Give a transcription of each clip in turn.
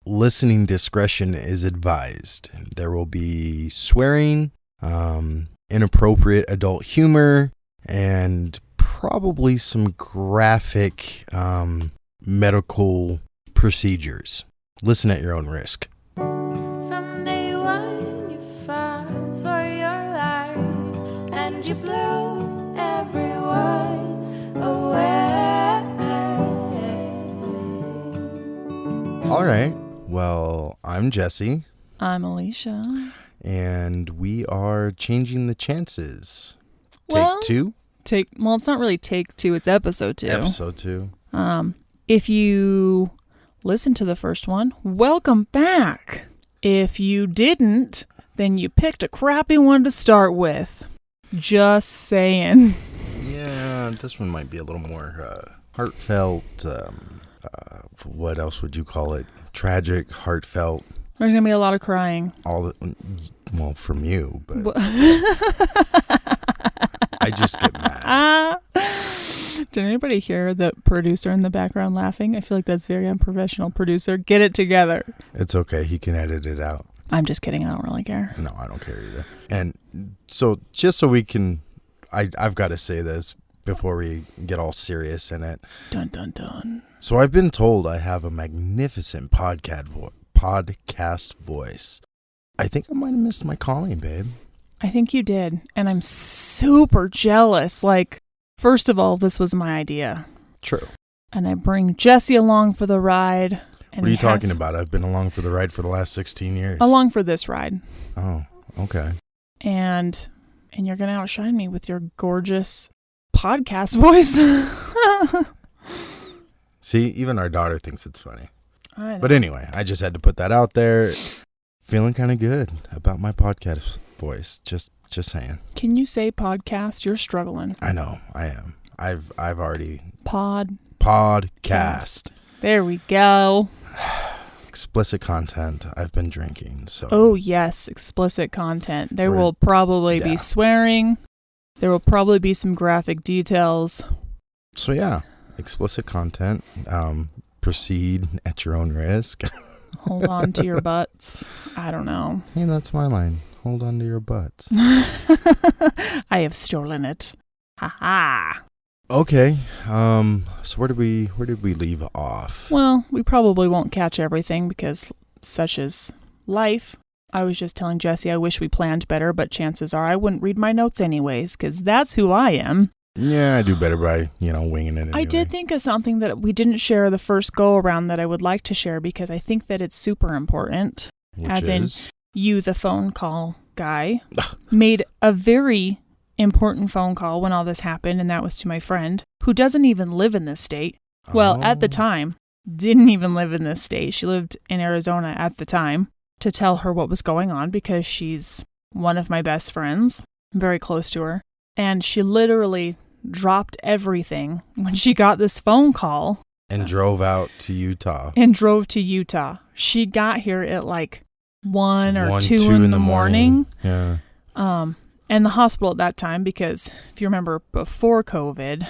listening discretion is advised. There will be swearing, inappropriate adult humor, and probably some graphic medical procedures. Listen at your own risk. From day one, you fought for your life, and you blew everyone away. All right. Well, I'm Jesse. I'm Alisha. And we are changing the chances. Well, Take 2? Well, it's not really take 2. It's episode 2. Episode 2. If you listened to the first one, welcome back. If you didn't, then you picked a crappy one to start with. Just saying. Yeah, this one might be a little more heartfelt. What else would you call it? Tragic, heartfelt. There's going to be a lot of crying. Well, from you, but I just get mad. Did anybody hear the producer in the background laughing? I feel like that's very unprofessional. Producer, get it together. It's okay. He can edit it out. I'm just kidding. I don't really care. No, I don't care either. And so just so we can, I've got to say this before we get all serious in it. Dun, dun, dun. So I've been told I have a magnificent podcast voice. I think I might have missed my calling, babe. I think you did. And I'm super jealous. Like, first of all, this was my idea. True. And I bring Jesse along for the ride. And what are you talking about? I've been along for the ride for the last 16 years. Along for this ride. Oh, okay. And you're going to outshine me with your gorgeous podcast voice. See, even our daughter thinks it's funny. I know. But anyway, I just had to put that out there. Feeling kind of good about my podcast voice. Just saying. Can you say podcast? You're struggling. I know, I am. I've already podcast. There we go. Explicit content. I've been drinking, so. Oh yes, explicit content. There will probably be swearing. There will probably be some graphic details. So yeah, explicit content. Proceed at your own risk. Hold on to your butts. I don't know. Hey, that's my line. Hold on to your butts. I have stolen it. Ha ha. Okay. So where did we leave off? Well, we probably won't catch everything because such is life. I was just telling Jesse I wish we planned better, but chances are I wouldn't read my notes anyways because that's who I am. Yeah, I do better by, winging it anyway. I did think of something that we didn't share the first go-around that I would like to share because I think that it's super important. Which is? In you, the phone call guy, made a very important phone call when all this happened, and that was to my friend, who doesn't even live in this state. Well, at the time, didn't even live in this state. She lived in Arizona at the time, to tell her what was going on because she's one of my best friends. I'm very close to her. And she literally dropped everything when she got this phone call. And drove out to Utah. She got here at like 1 or 2 in the morning. Yeah. And the hospital at that time, because if you remember before COVID,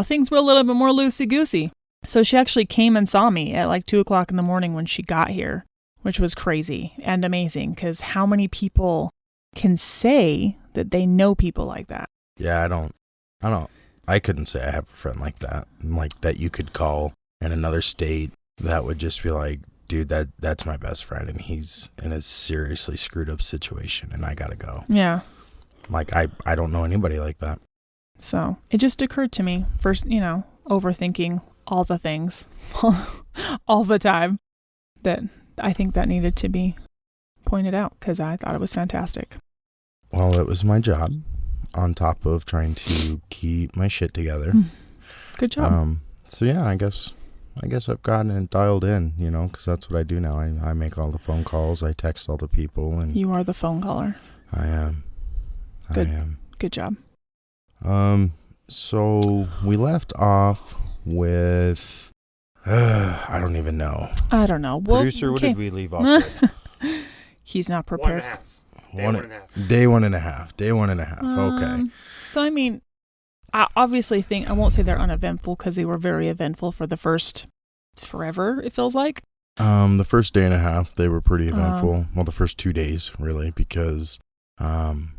things were a little bit more loosey-goosey. So she actually came and saw me at like 2 o'clock in the morning when she got here, which was crazy and amazing because how many people can say that they know people like that? Yeah, I couldn't say I have a friend like that you could call in another state that would just be like, dude, that's my best friend and he's in a seriously screwed up situation and I gotta go. Yeah. Like, I don't know anybody like that. So it just occurred to me first, overthinking all the things all the time that I think that needed to be pointed out because I thought it was fantastic. Well, it was my job on top of trying to keep my shit together. Good job. So yeah, I guess I've gotten it dialed in, because that's what I do now. I make all the phone calls. I text all the people. And you are the phone caller. I am. Good. I am. Good job. So we left off with, I don't even know. I don't know. Well, Producer, what did we leave off with? He's not prepared. Day one and a half. Okay. So, I mean, I obviously think, I won't say they're uneventful because they were very eventful for the first forever, it feels like. The first day and a half, they were pretty eventful. Well, the first 2 days, really, because and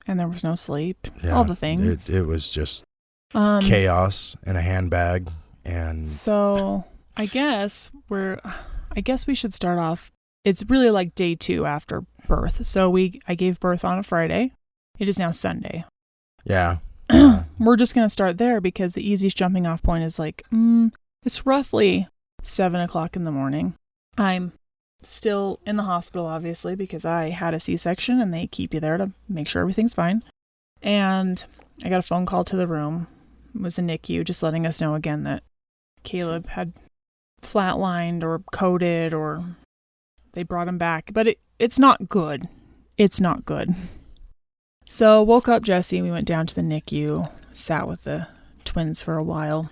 there was no sleep. yeah, All the things. It was just chaos in a handbag. And so I guess we should start off. It's really like day 2 after birth. So I gave birth on a Friday. It is now Sunday. Yeah. We're just going to start there because the easiest jumping off point is like, it's roughly 7:00 in the morning. I'm still in the hospital, obviously, because I had a C-section and they keep you there to make sure everything's fine. And I got a phone call to the room. It was the NICU, just letting us know again that Caleb had flatlined or coded, or they brought him back. But it's not good. It's not good. So woke up Jesse. We went down to the NICU, sat with the twins for a while.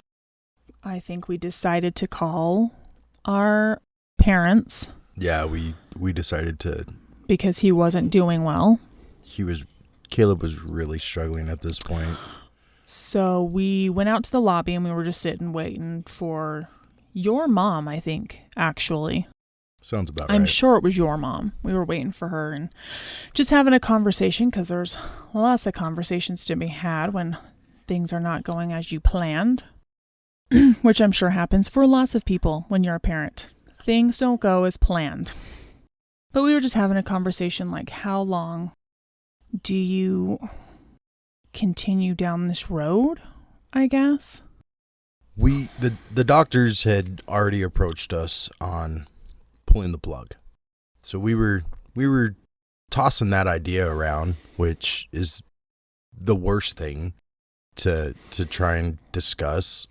I think we decided to call our parents. Yeah, we decided to. Because he wasn't doing well. Caleb was really struggling at this point. So we went out to the lobby and we were just sitting waiting for your mom, I think, actually. Sounds about right. I'm sure it was your mom. We were waiting for her and just having a conversation because there's lots of conversations to be had when things are not going as you planned, which I'm sure happens for lots of people when you're a parent. Things don't go as planned. But we were just having a conversation like, how long do you continue down this road, I guess? The doctors had already approached us on pulling the plug. So we were tossing that idea around, which is the worst thing to try and discuss.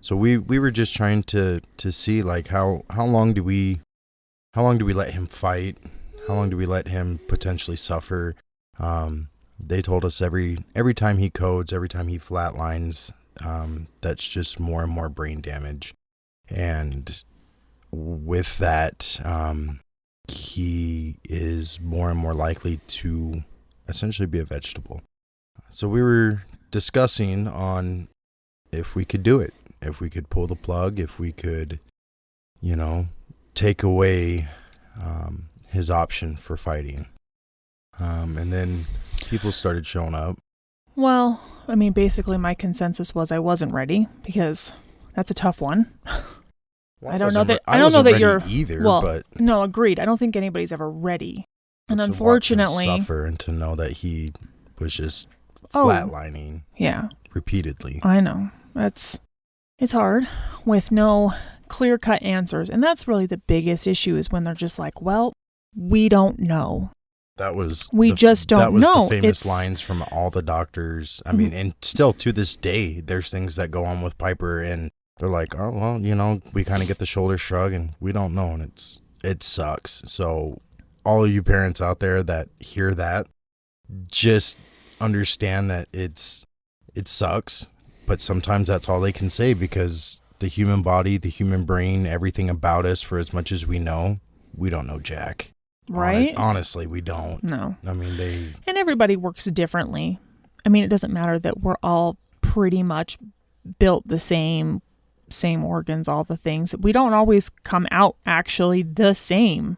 So we were just trying to see like how long do we let him fight? How long do we let him potentially suffer? They told us every time he codes, every time he flatlines, that's just more and more brain damage. And with that, he is more and more likely to essentially be a vegetable. So we were discussing on if we could do it, if we could pull the plug, if we could, take away his option for fighting. And then people started showing up. Well, I mean, basically my consensus was I wasn't ready because that's a tough one. Well, I don't know that you're either. Well, but no, agreed. I don't think anybody's ever ready. And to unfortunately, watch him suffer and to know that he was just flatlining. Yeah, repeatedly. I know it's hard with no clear-cut answers, and that's really the biggest issue is when they're just like, well, we don't know. We just don't know. That was the famous It's lines from all the doctors. I mean, and still to this day, there's things that go on with Piper, and they're like, oh, well, we kind of get the shoulder shrug, and we don't know, and it sucks. So all of you parents out there that hear that, just understand that it sucks, but sometimes that's all they can say because the human body, the human brain, everything about us, for as much as we don't know jack. Right? Honestly, we don't. No. I mean, and everybody works differently. I mean, it doesn't matter that we're all pretty much built the same organs, all the things. We don't always come out actually the same.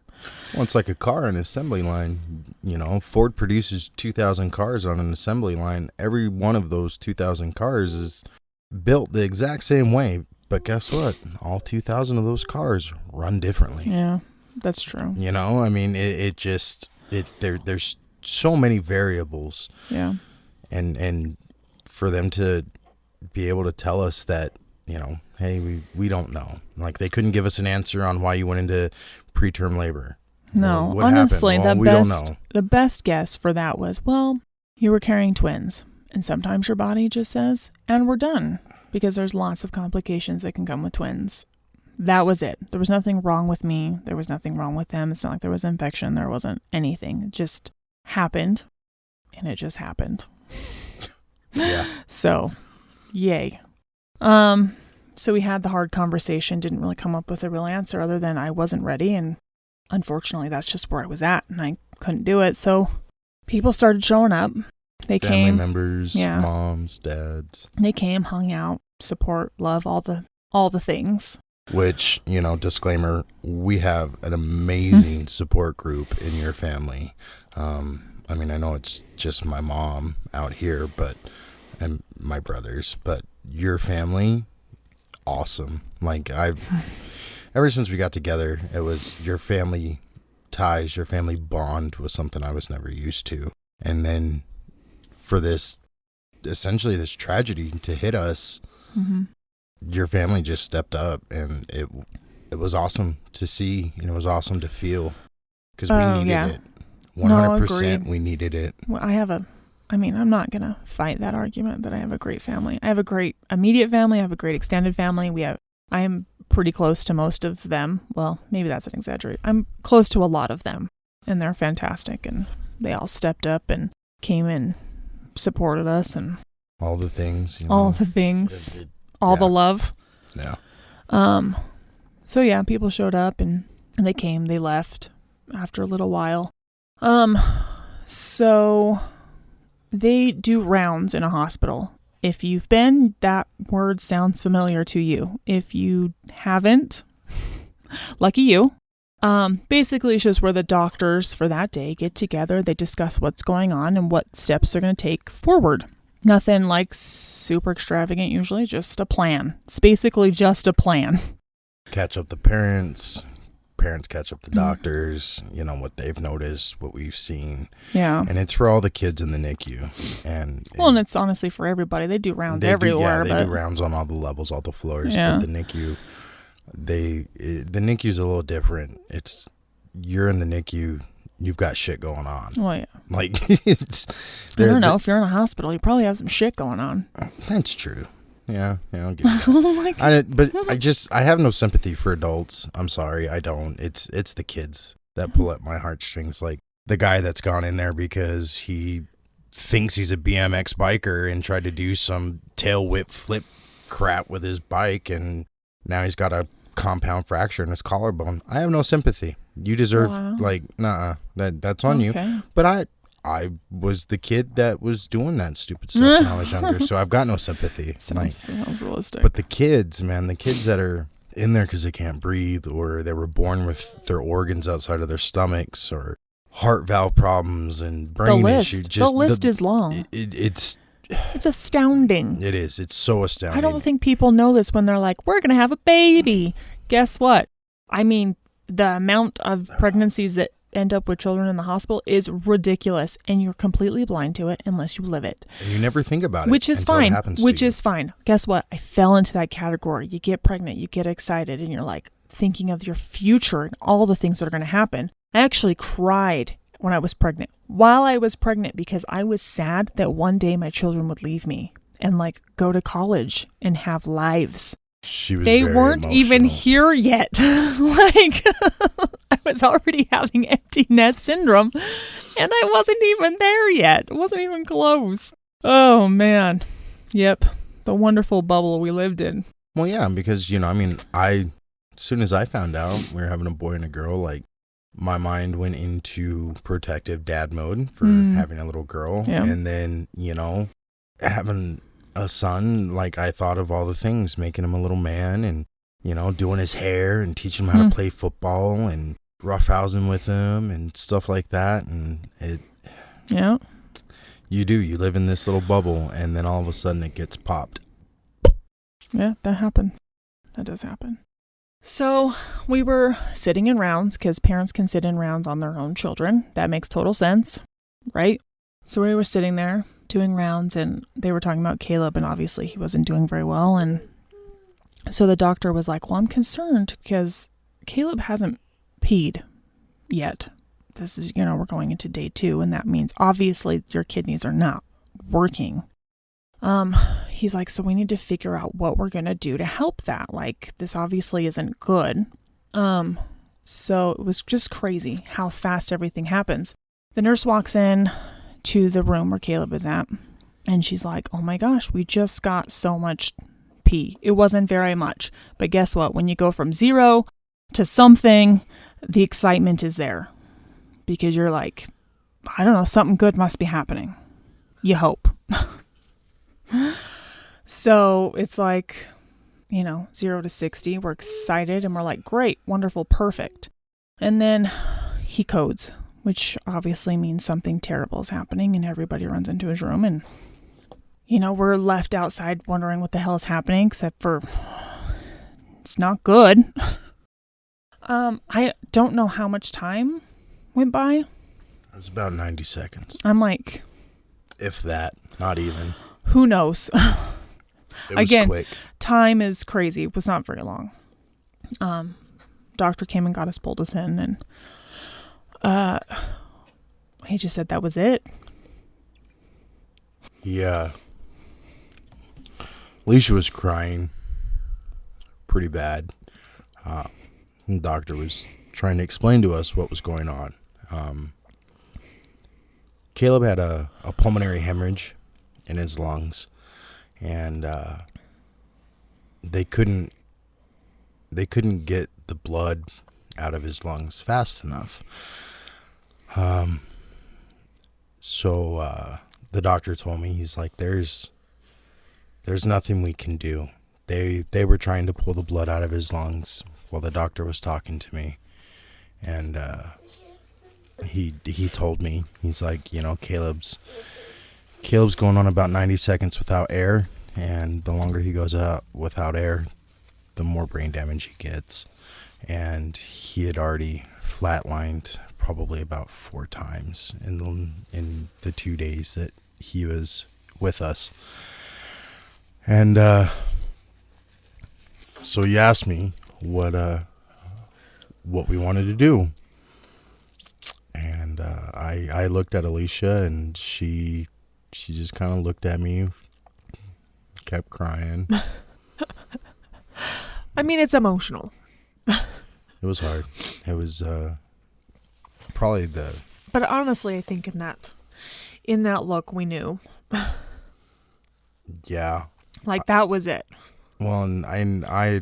Well, it's like a car, an assembly line. Ford produces 2,000 cars on an assembly line. Every one of those 2,000 cars is built the exact same way. But guess what? All 2,000 of those cars run differently. Yeah. That's true. I mean, there's so many variables. Yeah. And for them to be able to tell us that, hey, we don't know. Like they couldn't give us an answer on why you went into preterm labor. No, what honestly, happened? Well, we don't know. The best guess for that was, well, you were carrying twins. And sometimes your body just says, and we're done. Because there's lots of complications that can come with twins. That was it. There was nothing wrong with me. There was nothing wrong with them. It's not like there was infection. There wasn't anything. It just happened. And it just happened. Yeah. So, yay. So we had the hard conversation. Didn't really come up with a real answer other than I wasn't ready. And unfortunately, that's just where I was at. And I couldn't do it. So people started showing up. They Family came. members, yeah. Moms, dads. They came, hung out, support, love, all the things. which, disclaimer, we have an amazing support group in your family. I know it's just my mom out here, and my brothers, but your family, awesome. Like, ever since we got together, it was your family ties, your family bond was something I was never used to. And then for this tragedy to hit us, your family just stepped up, and it was awesome to see, and it was awesome to feel, because we needed it. 100%, we needed it. Well, I'm not going to fight that argument that I have a great family. I have a great immediate family. I have a great extended family. I am pretty close to most of them. Well, maybe that's an exaggeration. I'm close to a lot of them, and they're fantastic, and they all stepped up and came and supported us, and all the things, all the things, all the love. Yeah. So yeah, people showed up, and they came, they left after a little while. So they do rounds in a hospital. If you've been, that word sounds familiar to you. If you haven't, lucky you. Basically it's just where the doctors for that day get together, they discuss what's going on and what steps they're going to take forward. Nothing like super extravagant usually, just a plan. It's basically just a plan. Catch up the parents catch up the doctors, what they've noticed, what we've seen. Yeah. And it's for all the kids in the NICU. And it's honestly for everybody. They do rounds everywhere. They do rounds on all the levels, all the floors. Yeah. But the NICU, the NICU's a little different. You're in the NICU, you've got shit going on. Oh, yeah. Like, I don't know. If you're in a hospital, you probably have some shit going on. That's true. Yeah, I'll give you that. I have no sympathy for adults. I'm sorry, I don't. It's the kids that pull at my heartstrings. Like the guy that's gone in there because he thinks he's a BMX biker and tried to do some tail whip flip crap with his bike, and now he's got a compound fracture in his collarbone. I have no sympathy. You deserve that's on you. But I was the kid that was doing that stupid stuff when I was younger, so I've got no sympathy. Sounds realistic. But the kids, man, the kids that are in there because they can't breathe, or they were born with their organs outside of their stomachs, or heart valve problems and brain issues. The list is long. It's astounding. It is. It's so astounding. I don't think people know this when they're like, we're going to have a baby. Guess what? The amount of pregnancies that end up with children in the hospital is ridiculous, and you're completely blind to it unless you live it. And you never think about it. Which is fine. Guess what? I fell into that category. You get pregnant, you get excited, and you're like thinking of your future and all the things that are going to happen. I actually cried when I was pregnant, because I was sad that one day my children would leave me and like go to college and have lives. They weren't even here yet. Like, I was already having empty nest syndrome, and I wasn't even there yet. It wasn't even close. Oh, man. Yep. The wonderful bubble we lived in. Well, yeah, because, as soon as I found out we were having a boy and a girl, like, my mind went into protective dad mode for having a little girl. Yeah. And then, having a son, like, I thought of all the things, making him a little man, and doing his hair and teaching him how to play football and roughhousing with him and stuff like that. And you live in this little bubble, and then all of a sudden it gets popped. Yeah, that happens. That does happen. So we were sitting in rounds, because parents can sit in rounds on their own children. That makes total sense, right? So we were sitting there doing rounds, and they were talking about Caleb, and obviously he wasn't doing very well. And so the doctor was like, well, I'm concerned because Caleb hasn't peed yet. This is, we're going into day 2, and that means obviously your kidneys are not working. He's like, so we need to figure out what we're going to do to help that. Like, this obviously isn't good. So it was just crazy how fast everything happens. The nurse walks in to the room where Caleb is at, and she's like, oh my gosh, we just got so much pee. It wasn't very much, but guess what? When you go from 0 to something, the excitement is there, because you're like, I don't know, something good must be happening. You hope. So it's like, 0 to 60. We're excited and we're like, great, wonderful, perfect. And then he codes, which obviously means something terrible is happening, and everybody runs into his room, and we're left outside wondering what the hell is happening, except for it's not good. I don't know how much time went by. It was about 90 seconds. I'm like, if that, not even. Who knows? It was Again, quick. Time is crazy. It was not very long. Doctor came and got us, pulled us in, and he just said that was it. Yeah. Alisha was crying pretty bad. The doctor was trying to explain to us what was going on. Caleb had a pulmonary hemorrhage in his lungs, and they couldn't get the blood out of his lungs fast enough. So the doctor told me, he's like, there's nothing we can do. They were trying to pull the blood out of his lungs while the doctor was talking to me, and he told me, he's like, Caleb's going on about 90 seconds without air, and the longer he goes out without air, the more brain damage he gets. And he had already flatlined probably about 4 times in the 2 days that he was with us. And so he asked me what we wanted to do. And I looked at Alisha, and she just kind of looked at me, kept crying. I mean, it's emotional. It was hard. It was probably But honestly, I think in that look, we knew. Yeah. Like, that was it. Well, and I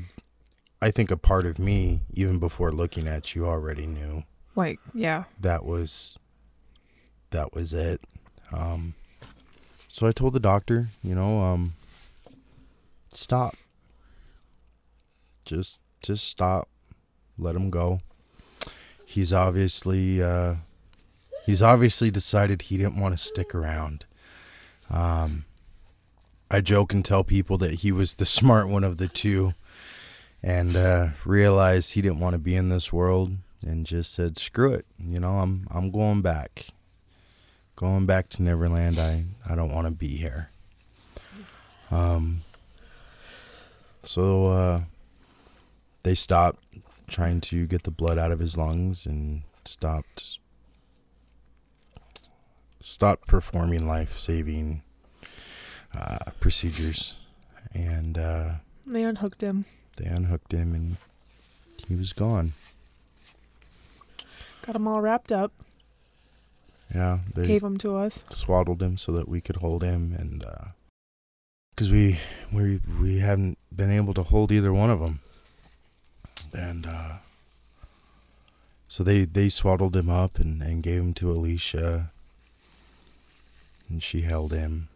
think a part of me, even before looking at you, already knew. Like, yeah. That was it. So I told the doctor, stop. Just stop. Let him go. He's obviously decided he didn't want to stick around. I joke and tell people that he was the smart one of the two, and realized he didn't want to be in this world, and just said, screw it. I'm going back. Going back to Neverland. I don't want to be here. So they stopped trying to get the blood out of his lungs and stopped performing life-saving procedures. And they unhooked him. And he was gone. Got him all wrapped up. Yeah, they gave him to us. Swaddled him so that we could hold him, and because we haven't been able to hold either one of them, and so they swaddled him up and gave him to Alisha, and she held him,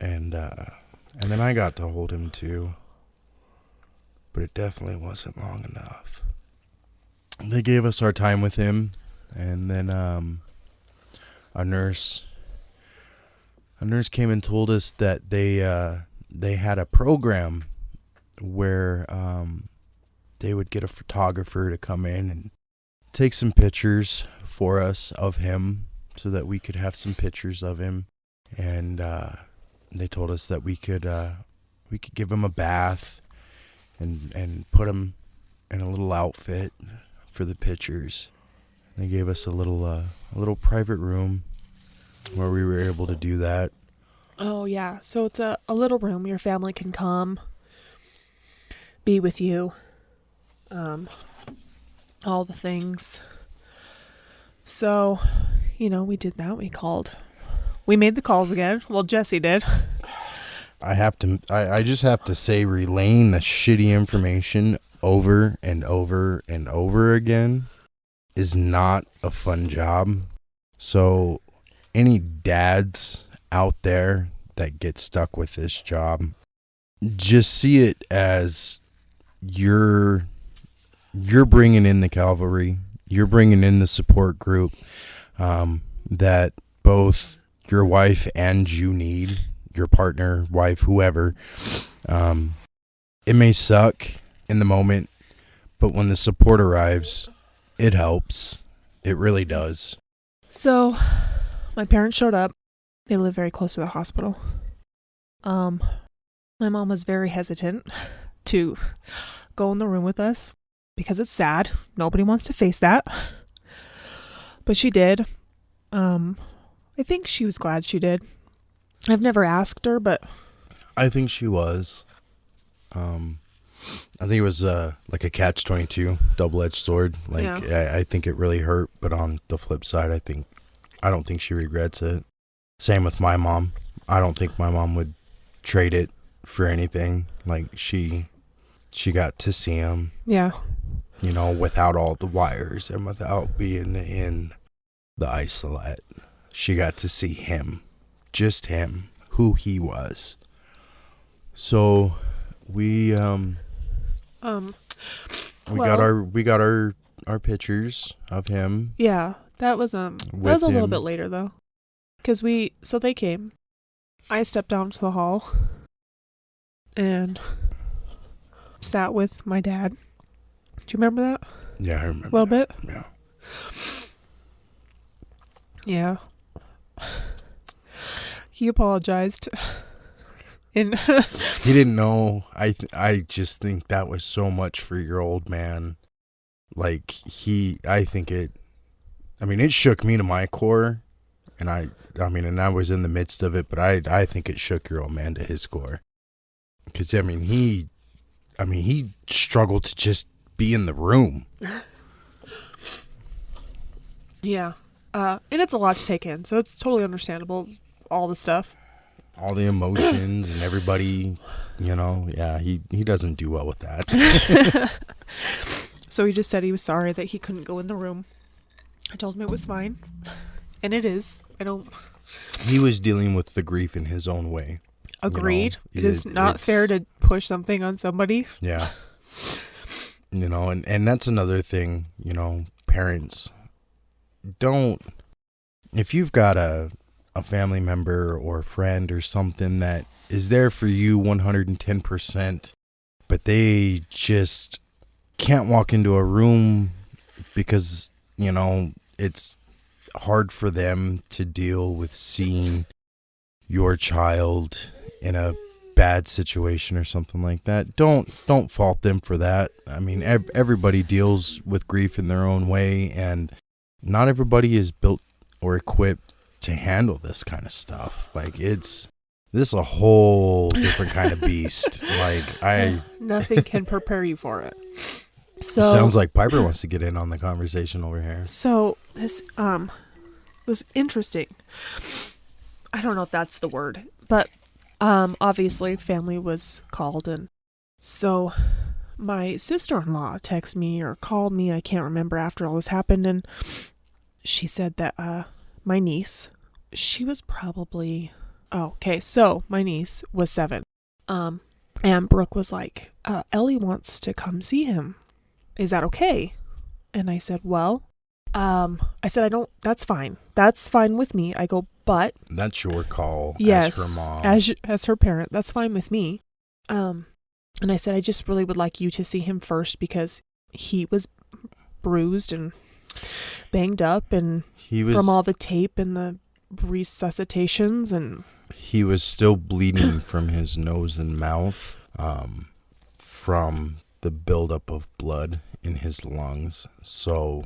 and then I got to hold him too, but it definitely wasn't long enough. They gave us our time with him. And then a nurse came and told us that they had a program where they would get a photographer to come in and take some pictures for us of him, so that we could have some pictures of him. And they told us that we could give him a bath and put him in a little outfit for the pictures. They gave us a little private room where we were able to do that. Oh, yeah. So it's a little room. Your family can come, be with you, all the things. So, we did that. We made the calls again. Well, Jesse did. I just have to say, relaying the shitty information over and over and over again is not a fun job. So any dads out there that get stuck with this job, just see it as you're bringing in the cavalry, you're bringing in the support group that both your wife and you need, your partner, wife, whoever. It may suck in the moment, but when the support arrives, it helps. It really does. So, my parents showed up. They live very close to the hospital. My mom was very hesitant to go in the room with us because it's sad. Nobody wants to face that. But she did. I think she was glad she did. I've never asked her, but I think she was. I think it was like a catch-22, double-edged sword. Like, yeah. I think it really hurt, but on the flip side, I don't think she regrets it. Same with my mom. I don't think my mom would trade it for anything. Like, she got to see him. Yeah. You know, without all the wires and without being in the isolate. She got to see him. Just him. Who he was. So we got our pictures of him. Yeah. That was a little bit later though. Cuz they came. I stepped down to the hall and sat with my dad. Do you remember that? Yeah, I remember. A little bit? Yeah. Yeah. He apologized. And he didn't know. I just think that was so much for your old man. Like, it shook me to my core. And I was in the midst of it, but I think it shook your old man to his core. Because, he struggled to just be in the room. Yeah. And it's a lot to take in, so it's totally understandable, all the stuff. All the emotions and everybody, he doesn't do well with that. So he just said he was sorry that he couldn't go in the room. I told him it was fine. And it is. He was dealing with the grief in his own way. Agreed. It is not fair to push something on somebody. Yeah. And that's another thing, parents don't, if you've got a family member or friend or something that is there for you 110%, but they just can't walk into a room because, it's hard for them to deal with seeing your child in a bad situation or something like that. Don't fault them for that. Everybody deals with grief in their own way, and not everybody is built or equipped to handle this kind of stuff. Like, this is a whole different kind of beast. Like, nothing can prepare you for it. So sounds like Piper wants to get in on the conversation over here. So this was interesting. I don't know if that's the word, but obviously family was called, and so my sister-in-law texted me or called me, I can't remember, after all this happened, and she said that my niece, she was probably, so my niece was 7, and Brooke was like, Ellie wants to come see him. Is that okay? And I said, that's fine. That's fine with me. I go, but that's your call. Yes, as her mom. As her parent, that's fine with me. And I said, I just really would like you to see him first because he was bruised and banged up, and from all the tape and the resuscitations, and he was still bleeding from his nose and mouth, from the buildup of blood in his lungs. So,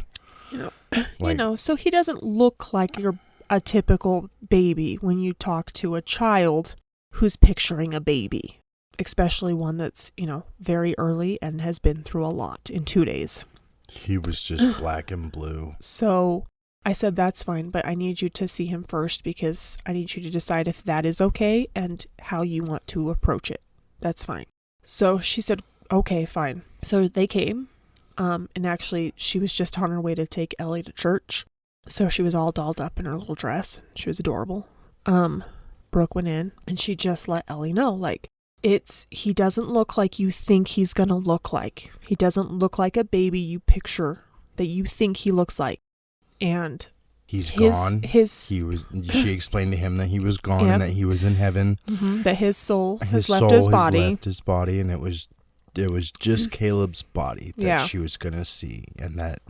so he doesn't look like you're a typical baby when you talk to a child who's picturing a baby, especially one that's, very early and has been through a lot in 2 days. He was just black and blue. So I said, that's fine, but I need you to see him first because I need you to decide if that is okay and how you want to approach it. That's fine. So she said, okay, fine. So they came, and actually she was just on her way to take Ellie to church. So she was all dolled up in her little dress. She was adorable. Brooke went in and she just let Ellie know, like, he doesn't look like you think he's going to look like. He doesn't look like a baby you picture that you think he looks like. And he's gone. She explained to him that he was gone and that he was in heaven. Mm-hmm. That his soul has left his body. And it was just Caleb's body that she was going to see, and that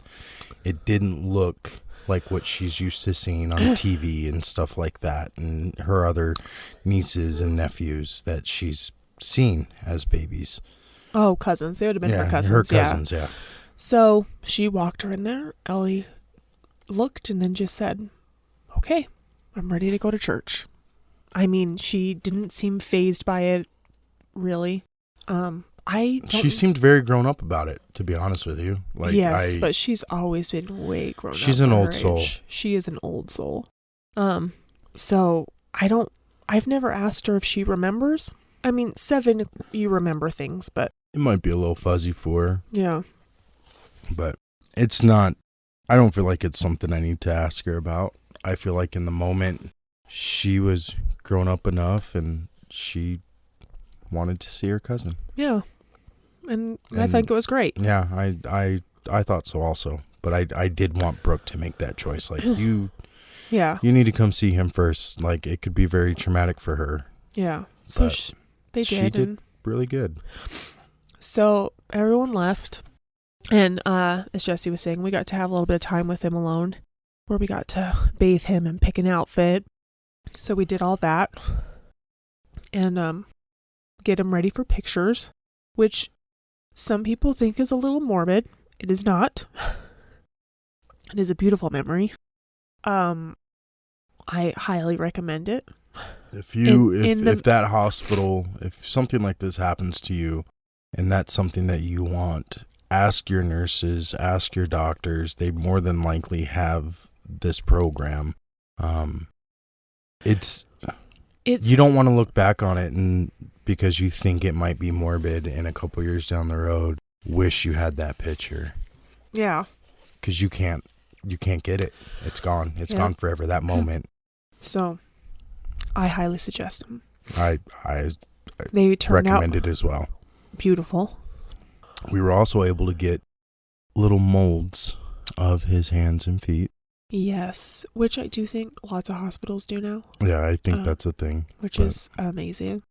it didn't look like what she's used to seeing on TV and stuff like that, and her other nieces and nephews that she's seen as babies. Oh, cousins. They would have been her cousins. Her cousins, yeah. So she walked her in there. Ellie looked and then just said, okay, I'm ready to go to church. I mean, she didn't seem fazed by it, really. She seemed very grown up about it, to be honest with you. Like, yes, but she's always been way grown up. She's an old soul. She is an old soul. So I've never asked her if she remembers. I mean, 7, you remember things, but it might be a little fuzzy for her. Yeah. But it's not, I don't feel like it's something I need to ask her about. I feel like in the moment she was grown up enough and she wanted to see her cousin. Yeah. And I think it was great. Yeah, I thought so also. But I did want Brooke to make that choice. Like, you need to come see him first. Like, it could be very traumatic for her. Yeah. So they did. She did really good. So everyone left. And as Jesse was saying, we got to have a little bit of time with him alone, where we got to bathe him and pick an outfit. So we did all that. And get him ready for pictures, which some people think is a little morbid. It is not. It is a beautiful memory. I highly recommend it. If that hospital, if something like this happens to you and that's something that you want, ask your nurses, ask your doctors. They more than likely have this program. It's you don't want to look back on it and because you think it might be morbid and a couple years down the road, wish you had that picture. Yeah. Because you can't get it. It's gone. It's gone forever, that moment. So, I highly suggest them. I they turned recommend out it as well. Beautiful. We were also able to get little molds of his hands and feet. Yes, which I do think lots of hospitals do now. Yeah, I think that's a thing. Which is amazing.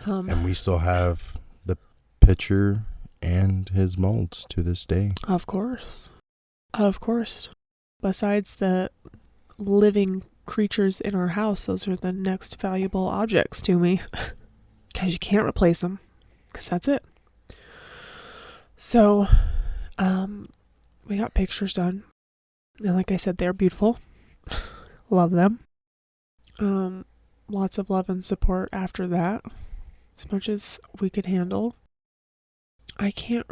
And we still have the picture and his molds to this day. Of course. Of course. Besides the living creatures in our house, those are the next valuable objects to me. Because you can't replace them. Because that's it. So, we got pictures done. And like I said, they're beautiful. Love them. Lots of love and support after that. As much as we could handle. I don't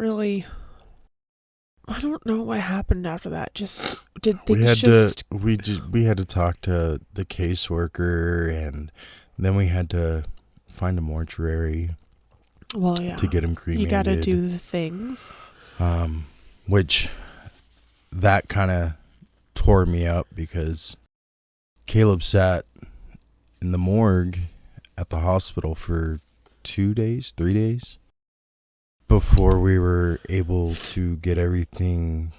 know what happened after that. Just did things we had to talk to the caseworker, and then we had to find a mortuary. Well, yeah. To get him cremated. You got to do the things. Which that kind of tore me up because Caleb sat in the morgue at the hospital for 3 days before we were able to get everything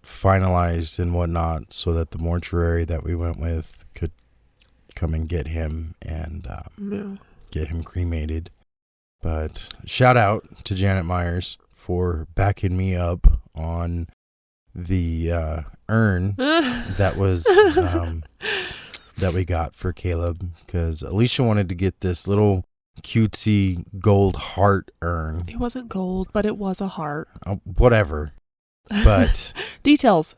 finalized and whatnot so that the mortuary that we went with could come and get him and get him cremated. But shout out to Janet Myers for backing me up on the urn that was that we got for Caleb, because Alisha wanted to get this little cutesy gold heart urn. It wasn't gold, but it was a heart. Whatever. But details.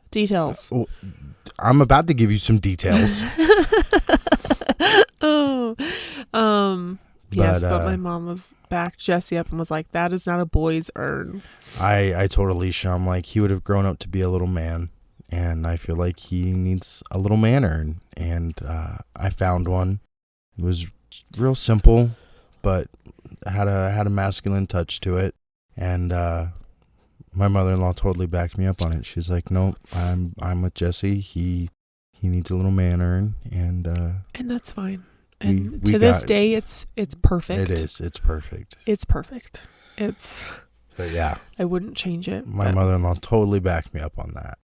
I'm about to give you some details. Yes, but my mom backed Jesse up and was like, that is not a boy's urn. I told Alisha, I'm like, he would have grown up to be a little man, and I feel like he needs a little man urn. And I found one. It was real simple, but had a masculine touch to it. And my mother-in-law totally backed me up on it. She's like, nope, I'm with Jesse. He needs a little man urn, and that's fine. And to this day, it's perfect. It is. It's perfect. It's perfect. But yeah, I wouldn't change it. my mother-in-law totally backed me up on that.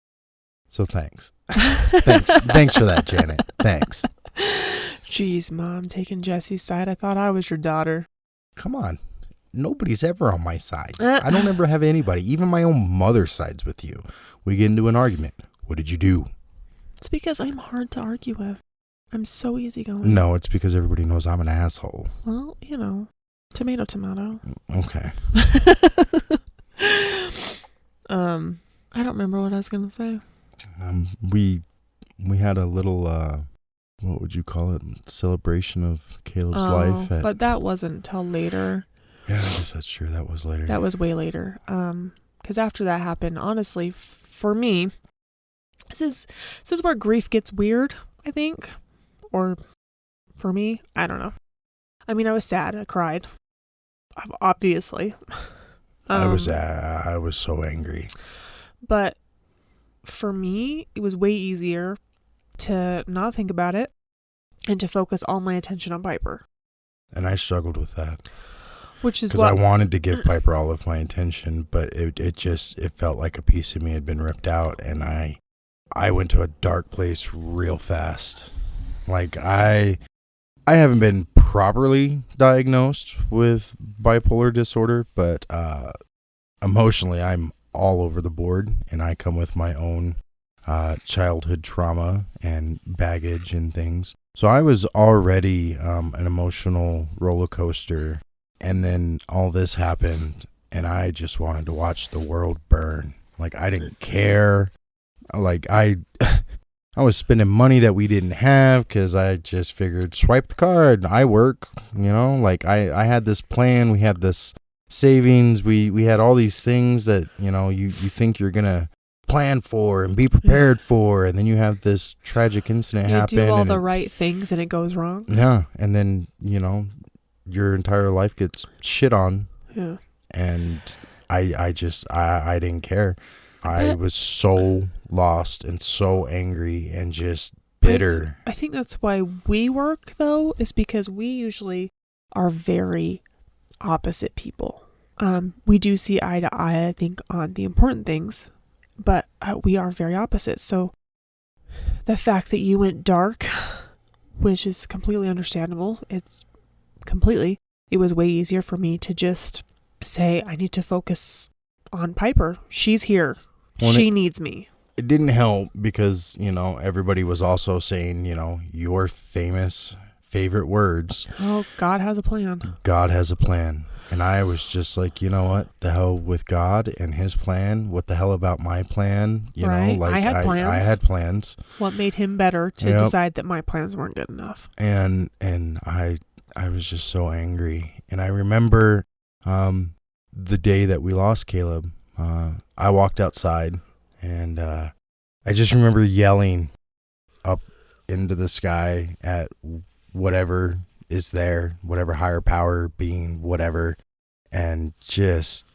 So thanks. Thanks for that, Janet. Thanks. Jeez, Mom, taking Jesse's side. I thought I was your daughter. Come on. Nobody's ever on my side. I don't ever have anybody. Even my own mother sides with you. We get into an argument. What did you do? It's because I'm hard to argue with. I'm so easygoing. No, it's because everybody knows I'm an asshole. Well, tomato. Okay. I don't remember what I was gonna say. We had a little what would you call it? Celebration of Caleb's life. But that wasn't till later. Yeah, I guess that's true. That was later. That was way later. Because after that happened, honestly, for me, this is where grief gets weird, I think. Or for me, I don't know. I mean, I was sad. I cried. Obviously. I was so angry. But for me, it was way easier to not think about it and to focus all my attention on Piper. And I struggled with that. Which is because I wanted to give Piper all of my attention, but it felt like a piece of me had been ripped out, and I went to a dark place real fast. Like I haven't been properly diagnosed with bipolar disorder, but emotionally I'm all over the board, and I come with my own childhood trauma and baggage and things. So I was already an emotional roller coaster. And then all this happened, and I just wanted to watch the world burn. Like, I didn't care. Like, I was spending money that we didn't have because I just figured, swipe the card, I work, Like, I had this plan. We had this savings. We had all these things that, you think you're going to plan for and be prepared for, and then you have this tragic incident happen. You do all the right things, and it goes wrong. Yeah, and then, your entire life gets shit on. Yeah. And I didn't care. I was so lost and so angry and just bitter. I think that's why we work, though, is because we usually are very opposite people. We do see eye to eye, I think, on the important things, but we are very opposite. So the fact that you went dark, which is completely understandable, it was way easier for me to just say, I need to focus on Piper. She's here. She needs me. It didn't help because, everybody was also saying, your famous favorite words. Oh, God has a plan. God has a plan. And I was just like, you know what? The hell with God and his plan. What the hell about my plan? Right. Like I had plans. I had plans. What made him better to decide that my plans weren't good enough? And I was just so angry. And I remember the day that we lost Caleb, I walked outside, and I just remember yelling up into the sky at whatever is there, whatever higher power being, whatever, and just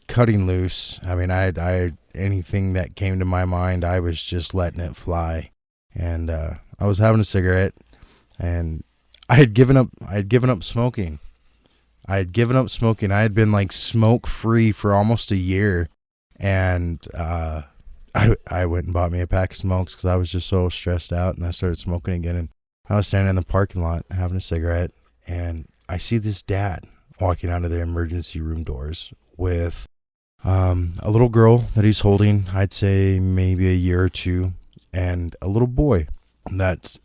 cutting loose. I mean, I anything that came to my mind, I was just letting it fly. And I was having a cigarette, and I had given up smoking. I had been like smoke free for almost a year. And I went and bought me a pack of smokes because I was just so stressed out, and I started smoking again. And I was standing in the parking lot having a cigarette, and I see this dad walking out of the emergency room doors with a little girl that he's holding, I'd say maybe a year or two, and a little boy that's,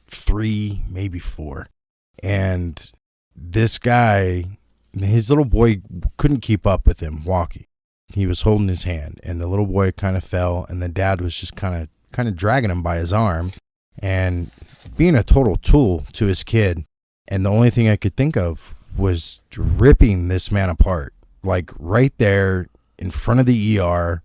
3, maybe 4. And this guy, his little boy couldn't keep up with him walking. He was holding his hand, and the little boy kind of fell, and the dad was just kind of dragging him by his arm and being a total tool to his kid. And the only thing I could think of was ripping this man apart, like right there in front of the ER.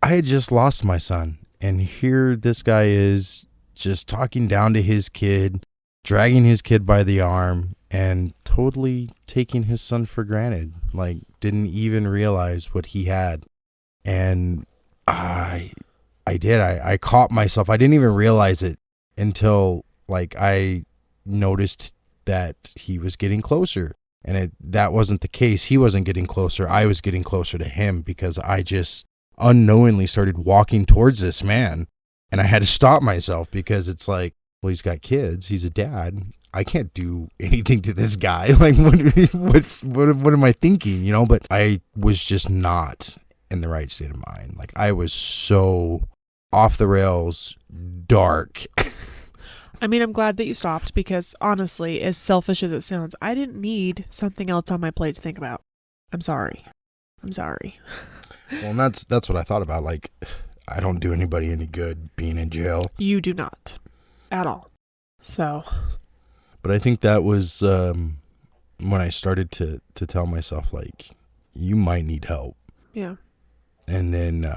I had just lost my son, and here this guy is just talking down to his kid, dragging his kid by the arm, and totally taking his son for granted. Like, didn't even realize what he had. And I caught myself. I didn't even realize it until like I noticed that he was getting closer. And that wasn't the case. He wasn't getting closer. I was getting closer to him because I just unknowingly started walking towards this man. And I had to stop myself because it's like, well, he's got kids. He's a dad. I can't do anything to this guy. Like, what am I thinking? You know, but I was just not in the right state of mind. Like, I was so off the rails, dark. I mean, I'm glad that you stopped because honestly, as selfish as it sounds, I didn't need something else on my plate to think about. I'm sorry. Well, and that's what I thought about. Like, I don't do anybody any good being in jail. You do not. At all. So. But I think that was when I started to tell myself, like, you might need help. Yeah. And then,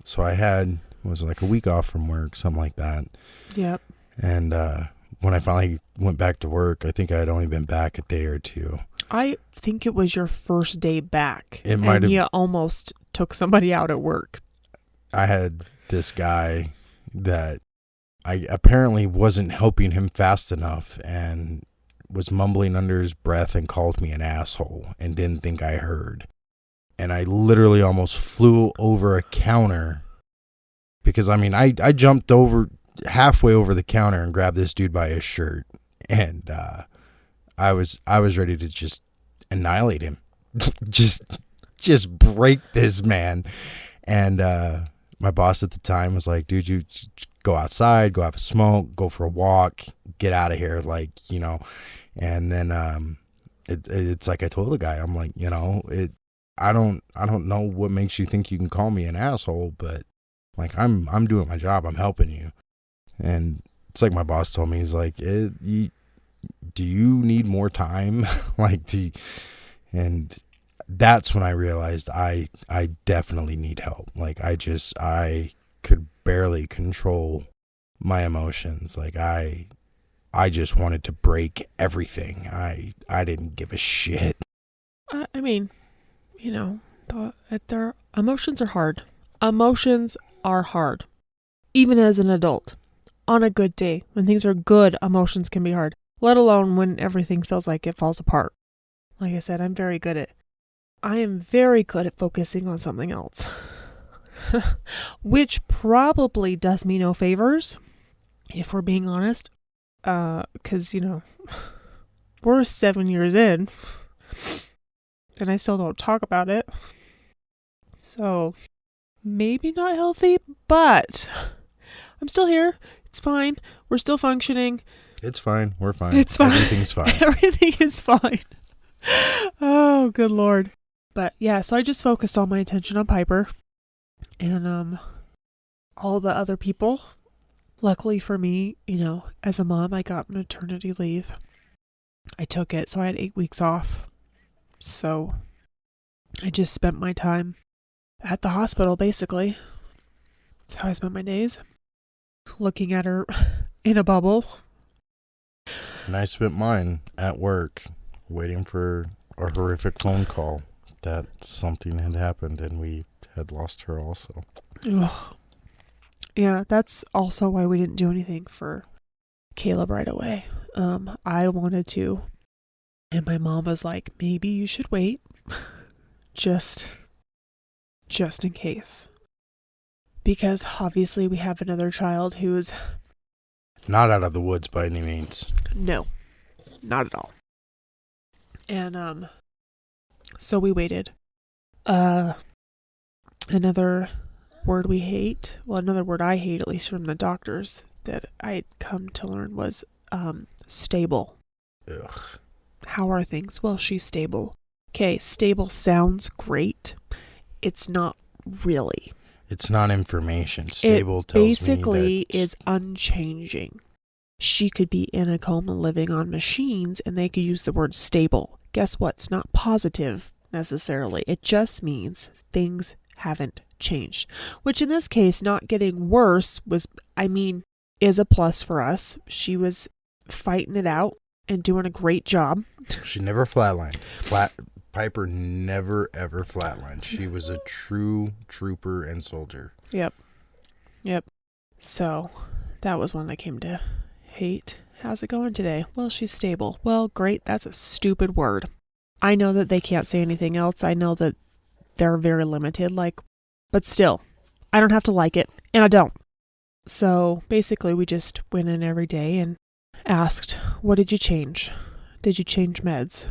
so I had, was it like a week off from work, something like that. Yep. And when I finally went back to work, I think I had only been back a day or two. I think it was your first day back. It might have. You almost took somebody out at work. I had this guy that I apparently wasn't helping him fast enough and was mumbling under his breath and called me an asshole and didn't think I heard. And I literally almost flew over a counter because, I mean, I jumped over halfway over the counter and grabbed this dude by his shirt. And I was ready to just annihilate him. just break this man. And my boss at the time was like, dude, you go outside, go have a smoke, go for a walk, get out of here. Like, you know, and then it's like I told the guy, I'm like, you know, I don't know what makes you think you can call me an asshole, but like, I'm doing my job. I'm helping you. And it's like my boss told me, he's like, do you need more time? And that's when I realized I definitely need help. Like, I could barely control my emotions. Like, I just wanted to break everything. I didn't give a shit. I mean, you know, their emotions are hard. Emotions are hard. Even as an adult. On a good day, when things are good, emotions can be hard. Let alone when everything feels like it falls apart. Like I said, I am very good at focusing on something else. Which probably does me no favors, if we're being honest. 'Cause, you know, we're 7 years in, and I still don't talk about it. So, maybe not healthy, but I'm still here. It's fine. We're still functioning. It's fine. We're fine. It's fine. Everything's fine. Everything is fine. Oh, good Lord. But yeah, so I just focused all my attention on Piper and all the other people. Luckily for me, you know, as a mom, I got maternity leave. I took it, so I had 8 weeks off. So I just spent my time at the hospital, basically. That's how I spent my days. Looking at her in a bubble. And I spent mine at work waiting for a horrific phone call that something had happened and we had lost her also. Ugh. Yeah, that's also why we didn't do anything for Caleb right away. I wanted to, and my mom was like, maybe you should wait, just in case. Because obviously we have another child who's not out of the woods by any means. No, not at all. And so we waited. Another word we hate, well, another word I hate, at least from the doctors that I had come to learn, was stable. Ugh. How are things? Well, she's stable. Okay, stable sounds great. It's not really. It's not information. Stable it tells me basically that is unchanging. She could be in a coma living on machines and they could use the word stable. Guess what? It's not positive necessarily. It just means things haven't changed. Which in this case, not getting worse is a plus for us. She was fighting it out and doing a great job. she never flatlined. Piper never ever flatlined. She was a true trooper and soldier. Yep. So that was one I came to hate. How's it going today? Well, she's stable. Well, great. That's a stupid word. I know that they can't say anything else. I know that they're very limited, but still, I don't have to like it, and I don't. So basically, we just went in every day and asked, what did you change? Did you change meds?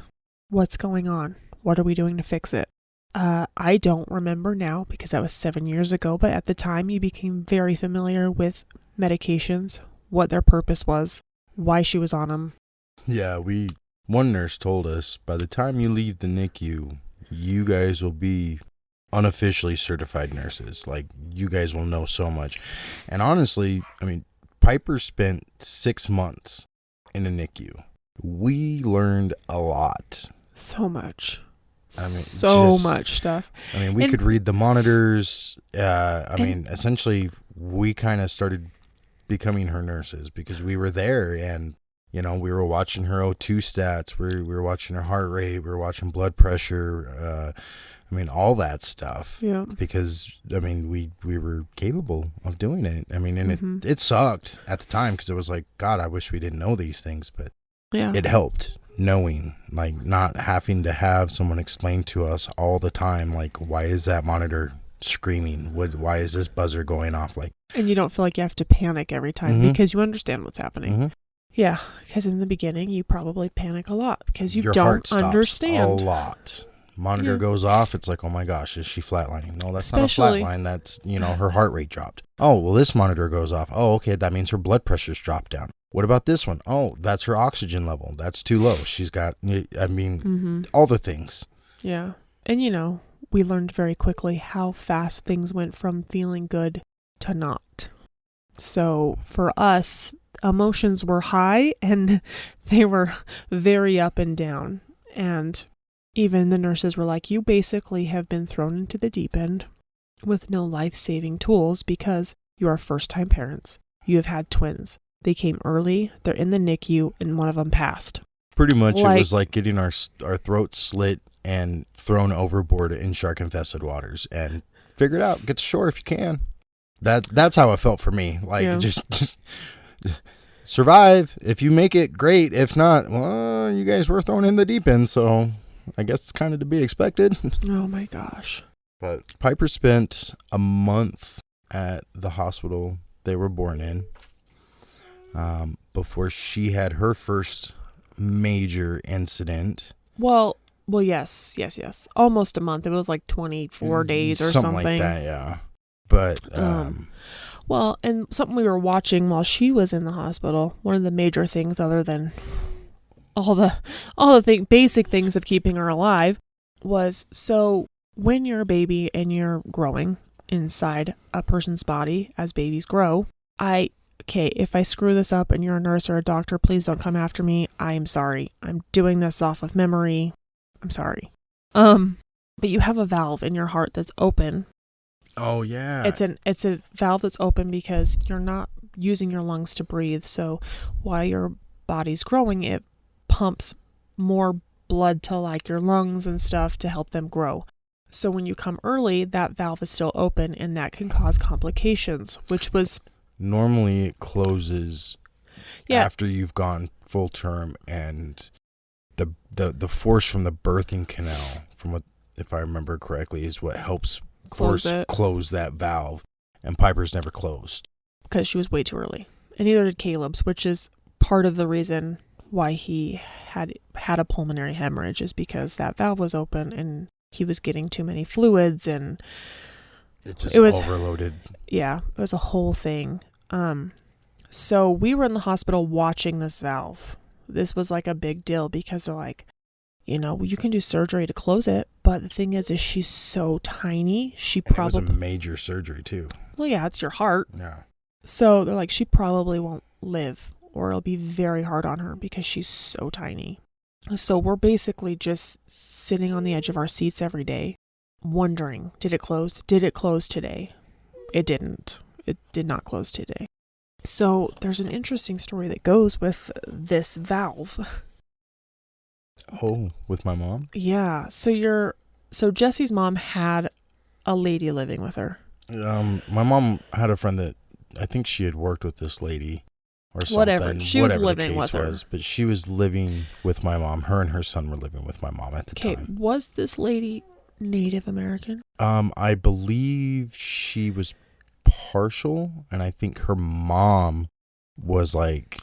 What's going on? What are we doing to fix it? I don't remember now because that was 7 years ago, but at the time you became very familiar with medications, what their purpose was, why she was on them. Yeah, one nurse told us, by the time you leave the NICU, you guys will be unofficially certified nurses. Like, you guys will know so much. And honestly, I mean, Piper spent 6 months in a NICU. We learned a lot. So much. I mean, so much stuff. I mean, we could read the monitors. Essentially, we kind of started becoming her nurses because we were there, and we were watching her O2 stats. We were watching her heart rate. We were watching blood pressure. All that stuff. Yeah. Because we were capable of doing it. And it sucked at the time because it was like, God, I wish we didn't know these things, but it helped. Knowing, not having to have someone explain to us all the time, why is that monitor screaming? Why is this buzzer going off? And you don't feel like you have to panic every time because you understand what's happening. Mm-hmm. Yeah, because in the beginning you probably panic a lot because you don't understand. A lot. Monitor goes off. It's like, oh my gosh, is she flatlining? No, that's not a flatline. That's her heart rate dropped. Oh, well, this monitor goes off. Oh, okay, that means her blood pressure's dropped down. What about this one? Oh, that's her oxygen level. That's too low. She's got, all the things. Yeah. And, we learned very quickly how fast things went from feeling good to not. So for us, emotions were high and they were very up and down. And even the nurses were like, you basically have been thrown into the deep end with no life-saving tools because you are first-time parents. You have had twins. They came early, they're in the NICU, and one of them passed. Pretty much it was like getting our throats slit and thrown overboard in shark-infested waters. And figure it out. Get to shore if you can. That's how it felt for me. Just survive. If you make it, great. If not, well, you guys were thrown in the deep end, so I guess it's kind of to be expected. Oh, my gosh. But Piper spent a month at the hospital they were born in. Before she had her first major incident. Well, yes. Almost a month. It was like 24 days or something. Something like that, yeah. But, well, and something we were watching while she was in the hospital, one of the major things other than all the basic things of keeping her alive was, so when you're a baby and you're growing inside a person's body as babies grow, okay, if I screw this up and you're a nurse or a doctor, please don't come after me. I am sorry. I'm doing this off of memory. I'm sorry. But you have a valve in your heart that's open. Oh, yeah. It's a valve that's open because you're not using your lungs to breathe. So while your body's growing, it pumps more blood to your lungs and stuff to help them grow. So when you come early, that valve is still open and that can cause complications, which was... Normally it closes after you've gone full term, and the force from the birthing canal, if I remember correctly, is what helps close that valve. And Piper's never closed because she was way too early, and neither did Caleb's, which is part of the reason why he had a pulmonary hemorrhage, is because that valve was open and he was getting too many fluids and it was overloaded. Yeah, it was a whole thing. So we were in the hospital watching this valve. This was a big deal because they're like, you can do surgery to close it, but the thing is she's so tiny. It was a major surgery too. Well, yeah, it's your heart. Yeah. So they're like, she probably won't live, or it'll be very hard on her because she's so tiny. So we're basically just sitting on the edge of our seats every day, wondering, did it close? Did it close today? It didn't. It did not close today. So there's an interesting story that goes with this valve. Oh, with my mom? Yeah. So Jesse's mom had a lady living with her. My mom had a friend that I think she had worked with this lady. or something. Whatever. She was whatever living the case with her. was, but she was living with my mom. Her and her son were living with my mom at the time. Was this lady Native American? I believe she was partial, and I think her mom was like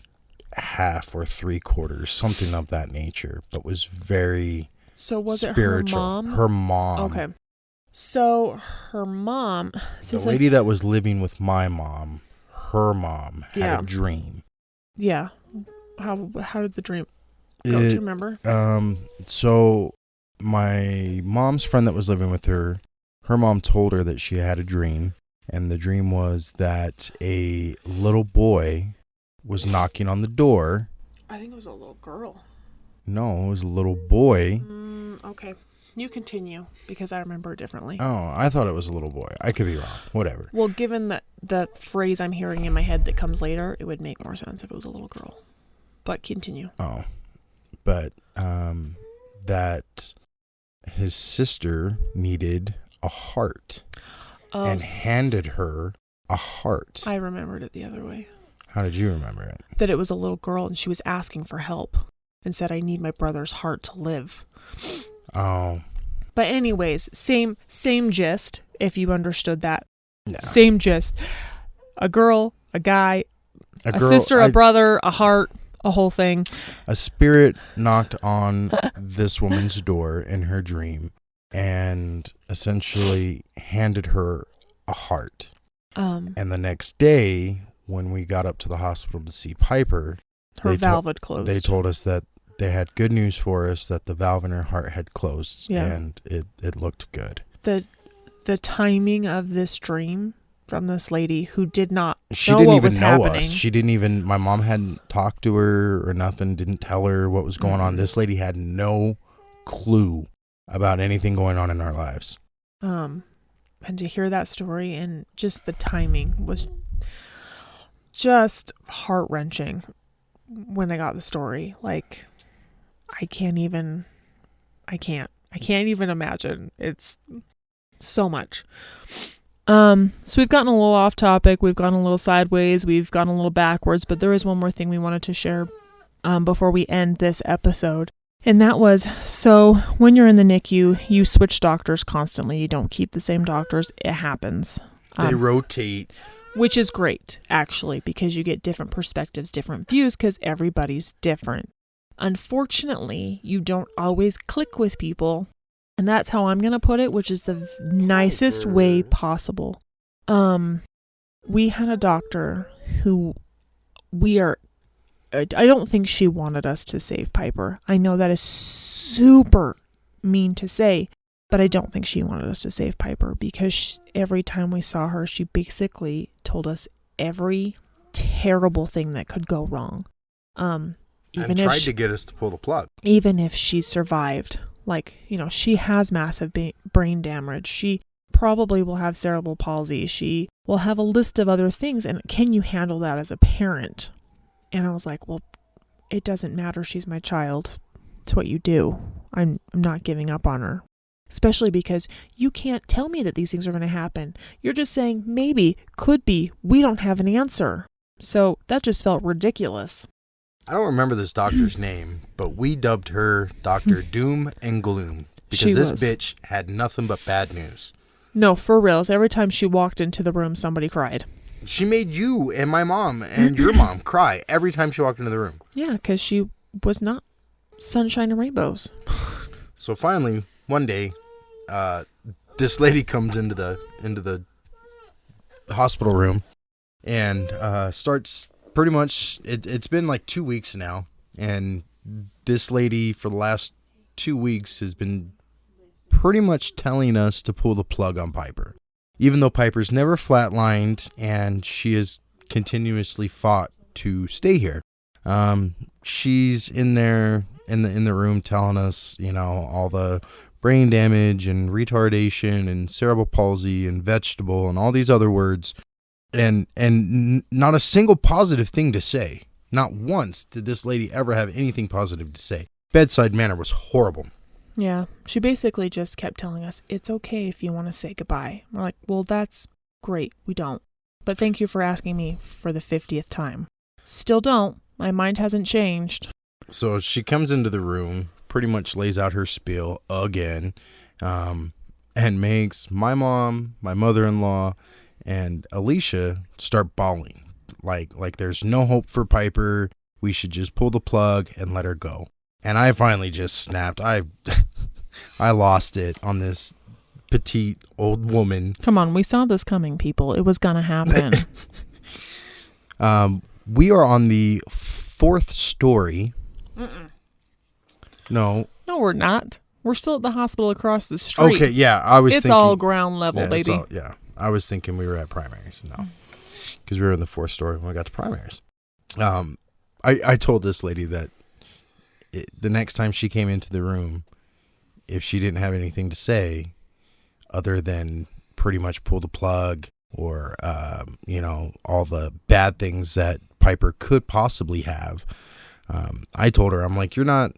half or 3/4, something of that nature, but was very So was spiritual. it her mom? Her mom. Okay. So her mom... The lady that was living with my mom, her mom had a dream. Yeah. How did the dream go? Do you remember? So my mom's friend that was living with her mom told her that she had a dream, and the dream was that a little boy was knocking on the door. I think it was a little girl. No, it was a little boy. Okay. You continue, because I remember it differently. Oh, I thought it was a little boy. I could be wrong. Whatever. Well, given that the phrase I'm hearing in my head that comes later, it would make more sense if it was a little girl. But continue. Oh. But that his sister needed a heart and handed her a heart. I remembered it the other way. How did you remember it? That it was a little girl and she was asking for help and said, I need my brother's heart to live. Oh. But anyways, same gist, if you understood that. Yeah. Same gist. A girl, a guy, a sister, a brother, a heart, a whole thing. A spirit knocked on this woman's door in her dream and essentially handed her a heart. And the next day, when we got up to the hospital to see Piper, her valve had closed. They told us that they had good news for us, that the valve in her heart had closed, and it looked good. The timing of this dream from this lady who did not she know didn't what even was know happening. us. She didn't even, my mom hadn't talked to her or nothing, didn't tell her what was going on. This lady had no clue about anything going on in our lives. And to hear that story and just the timing was just heart-wrenching when I got the story. Like, I can't even imagine. It's so much. So we've gotten a little off topic. We've gone a little sideways. We've gone a little backwards, but there is one more thing we wanted to share before we end this episode. And that was, so when you're in the NICU, you switch doctors constantly. You don't keep the same doctors. It happens. They rotate. Which is great, actually, because you get different perspectives, different views, because everybody's different. Unfortunately, you don't always click with people. And that's how I'm going to put it, which is the nicest way possible. We had a doctor who I don't think she wanted us to save Piper. I know that is super mean to say, but I don't think she wanted us to save Piper because every time we saw her, she basically told us every terrible thing that could go wrong. And tried to get us to pull the plug. Even if she survived, like, she has massive brain damage. She probably will have cerebral palsy. She will have a list of other things. And can you handle that as a parent? And I was like, well, it doesn't matter. She's my child. It's what you do. I'm not giving up on her. Especially because you can't tell me that these things are going to happen. You're just saying maybe, could be. We don't have an answer. So that just felt ridiculous. I don't remember this doctor's name, but we dubbed her Dr. Doom and Gloom because this bitch had nothing but bad news. No, for reals. Every time she walked into the room, somebody cried. She made you and my mom and your mom cry every time she walked into the room. Yeah, because she was not sunshine and rainbows. So finally, one day, this lady comes into the hospital room and starts pretty much. It's been like 2 weeks now, and this lady for the last 2 weeks has been pretty much telling us to pull the plug on Piper. Even though Piper's never flatlined and she has continuously fought to stay here. She's in there in the room telling us, all the brain damage and retardation and cerebral palsy and vegetable and all these other words. And not a single positive thing to say. Not once did this lady ever have anything positive to say. Bedside manner was horrible. Yeah, she basically just kept telling us, it's okay if you want to say goodbye. We're like, well, that's great. We don't. But thank you for asking me for the 50th time. Still don't. My mind hasn't changed. So she comes into the room, pretty much lays out her spiel again, and makes my mom, my mother-in-law, and Alisha start bawling. Like there's no hope for Piper. We should just pull the plug and let her go. And I finally just snapped. I lost it on this petite old woman. Come on, we saw this coming, people. It was gonna happen. We are on the 4th story. No, we're not. We're still at the hospital across the street. Okay, yeah, I was It's thinking... all ground level, baby. I was thinking we were at primaries. No, because we were in the 4th story when we got to primaries. I told this lady that the next time she came into the room, if she didn't have anything to say other than pretty much pull the plug or, all the bad things that Piper could possibly have, I told her, I'm like, you're not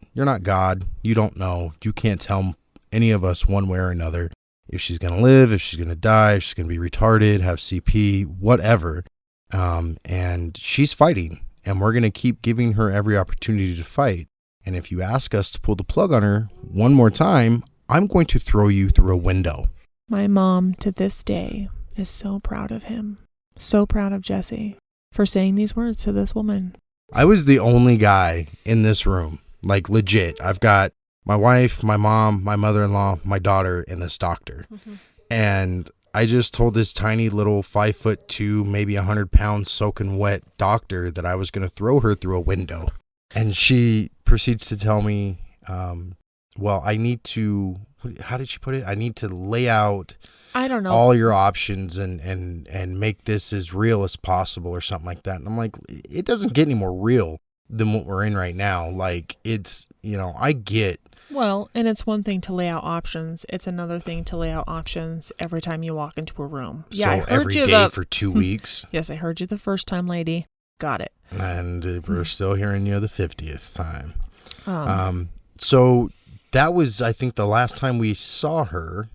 God. You don't know. You can't tell any of us one way or another if she's going to live, if she's going to die, if she's going to be retarded, have CP, whatever. And she's fighting, and we're going to keep giving her every opportunity to fight. And if you ask us to pull the plug on her one more time, I'm going to throw you through a window. My mom, to this day, is so proud of him. So proud of Jesse for saying these words to this woman. I was the only guy in this room, like legit. I've got my wife, my mom, my mother-in-law, my daughter, and this doctor. Mm-hmm. And I just told this tiny little 5'2", maybe 100-pound soaking wet doctor that I was going to throw her through a window. And she proceeds to tell me, I need to, how did she put it? I need to lay out, I don't know, all your options and make this as real as possible or something like that. And I'm like, it doesn't get any more real than what we're in right now. Like, it's, I get. Well, and it's one thing to lay out options. It's another thing to lay out options every time you walk into a room. Yeah, so I heard every day for 2 weeks. Yes, I heard you the first time, lady. Got it. And we're still hearing you the 50th time. So that was, I think, the last time we saw her.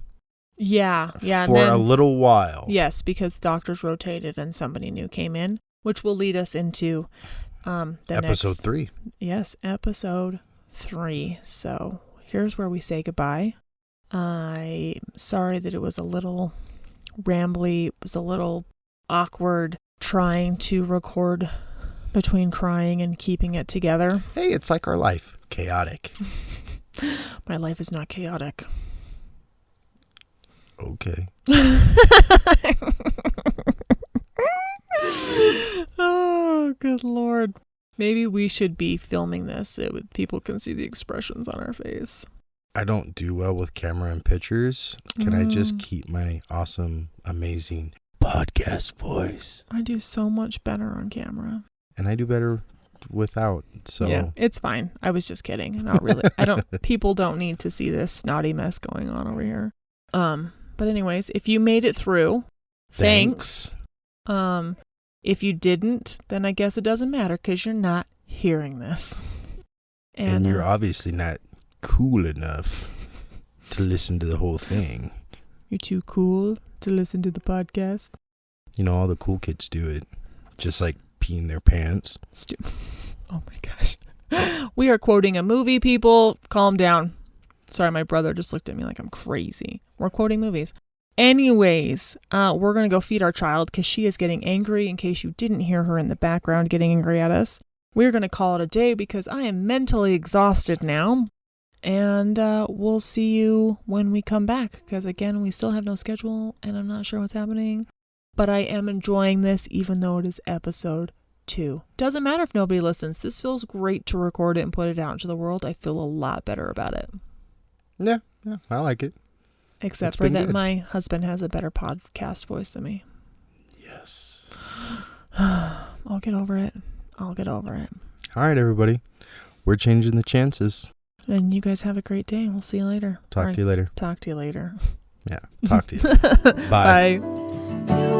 Yeah. For a little while. Yes, because doctors rotated and somebody new came in, which will lead us into episode 3. Yes, episode 3. So here's where we say goodbye. I'm sorry that it was a little rambly. It was a little awkward trying to record between crying and keeping it together. Hey, it's like our life. Chaotic. My life is not chaotic. Okay. Oh, good Lord. Maybe we should be filming this so people can see the expressions on our face. I don't do well with camera and pictures. Can I just keep my awesome, amazing podcast voice? I do so much better on camera. And I do better without. So yeah, it's fine. I was just kidding. Not really. People don't need to see this snotty mess going on over here. But anyways, if you made it through, thanks. If you didn't, then I guess it doesn't matter because you're not hearing this. And you're obviously not cool enough to listen to the whole thing. You're too cool to listen to the podcast. All the cool kids do it. Just like peeing their pants. Oh my gosh. We are quoting a movie, people. Calm down. Sorry, my brother just looked at me like I'm crazy. We're quoting movies. Anyways, we're going to go feed our child because she is getting angry, in case you didn't hear her in the background getting angry at us. We're going to call it a day because I am mentally exhausted now. And we'll see you when we come back because, again, we still have no schedule and I'm not sure what's happening. But I am enjoying this even though it is episode 2. Doesn't matter if nobody listens. This feels great to record it and put it out into the world. I feel a lot better about it. Yeah, I like it. Except for that my husband has a better podcast voice than me. Yes. I'll get over it. All right, everybody. We're changing the chances. And you guys have a great day. We'll see you later. Talk to you later. Talk to you later. Yeah, talk to you. Bye. You